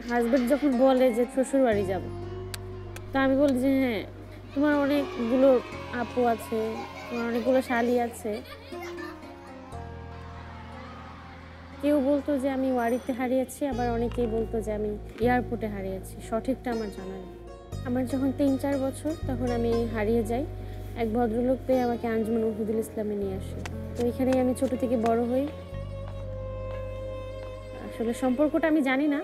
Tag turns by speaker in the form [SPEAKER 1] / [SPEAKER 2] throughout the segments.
[SPEAKER 1] Husband যখন বলে যে শ্বশুর বাড়ি যাব, তা আমি বলি যে হ্যাঁ, তোমার অনেকগুলো আপু আছে, তোমার অনেকগুলো শালি আছে। কেউ বলতো যে আমি ওয়ারিতে হারিয়েছি, আবার অনেকেই বলতো যে আমি এয়ারপোর্টে হারিয়েছি। সঠিকটা আমার জানা নেই। আমার যখন ৩-৪ বছর তখন আমি হারিয়ে যাই। এক ভদ্রলোক পেয়ে আমাকে আঞ্জুমান উহুদুল ইসলামে নিয়ে আসে। তো এখানেই আমি ছোট থেকে বড় হই। আসলে সম্পর্কটা আমি জানি না,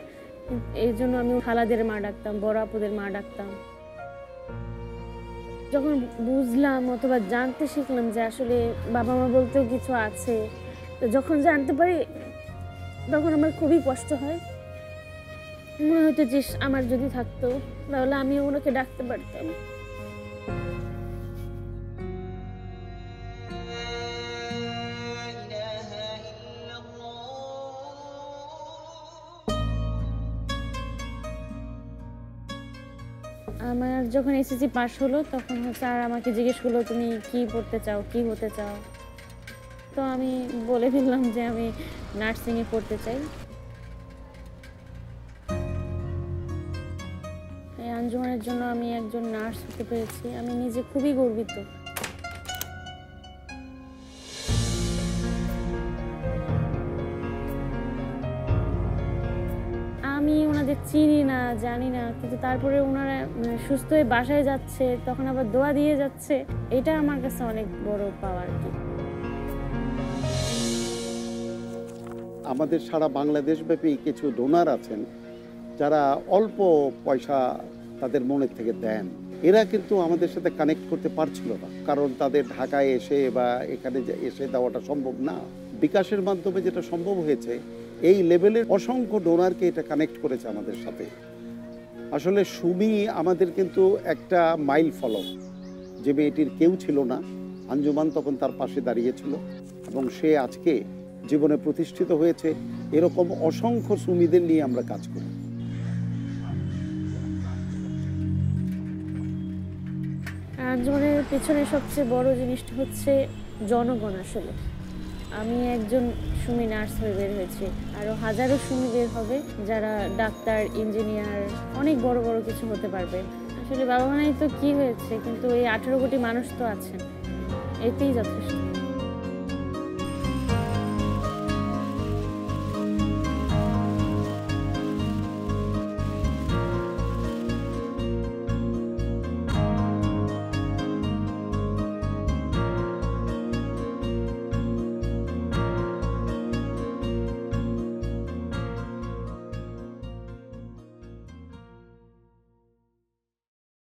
[SPEAKER 1] এই জন্য আমি খালাদের মা ডাকতাম, বড় আপুদের মা ডাকতাম। যখন বুঝলাম অথবা জানতে শিখলাম যে আসলে বাবা মা বলতেও কিছু আছে, তো যখন জানতে পারি তখন আমার খুবই কষ্ট হয়। মনে হতো যে আমার যদি থাকতো তাহলে আমিও ওনাকে ডাকতে পারতাম। আমার যখন এসএসসি পাস হলো তখন স্যার আমাকে জিজ্ঞেস করলো, তুমি কি পড়তে চাও, কি হতে চাও? তো আমি বলে ফেললাম যে আমি নার্সিংয়ে পড়তে চাই। এই আঞ্জুমানের জন্য আমি একজন নার্স হতে পেরেছি, আমি নিজে খুবই গর্বিত। আমি ওনাদের চিনি না, জানি না, কিন্তু তারপরে ওনারা সুস্থ হয়ে বাসায় যাচ্ছে, তখন আবার দোয়া দিয়ে যাচ্ছে। এটা আমার কাছে অনেক বড় পাওয়ার কি।
[SPEAKER 2] আমাদের সারা বাংলাদেশব্যাপী কিছু ডোনার আছেন যারা অল্প পয়সা তাদের মনের থেকে দেন। এরা কিন্তু আমাদের সাথে কানেক্ট করতে পারছিল না, কারণ তাদের ঢাকায় এসে বা এখানে এসে দেওয়াটা সম্ভব না। বিকাশের মাধ্যমে যেটা সম্ভব হয়েছে, এই লেভেলের অসংখ্য ডোনারকে এটা কানেক্ট করেছে আমাদের সাথে। আসলে সুমি আমাদের কিন্তু একটা মাইল ফলক। যে মেয়েটির কেউ ছিল না, আঞ্জুমান তখন তার পাশে দাঁড়িয়েছিল এবং সে আজকে জীবনে প্রতিষ্ঠিত হয়েছে। এরকম অসংখ্য সুমিদের নিয়ে আমরা কাজ করি।
[SPEAKER 1] আঞ্জুমানের পেছনে সবচেয়ে বড় জিনিসটা হচ্ছে জনগণ। আসলে আমি একজন সুমি নার্স হয়ে বের হয়েছি, আরও হাজারো সুমি বের হবে যারা ডাক্তার, ইঞ্জিনিয়ার, অনেক বড় বড় কিছু হতে পারবে। আসলে বাবা মা নাই তো কি হয়েছে, কিন্তু এই 18 কোটি মানুষ তো আছেন, এতেই যথেষ্ট।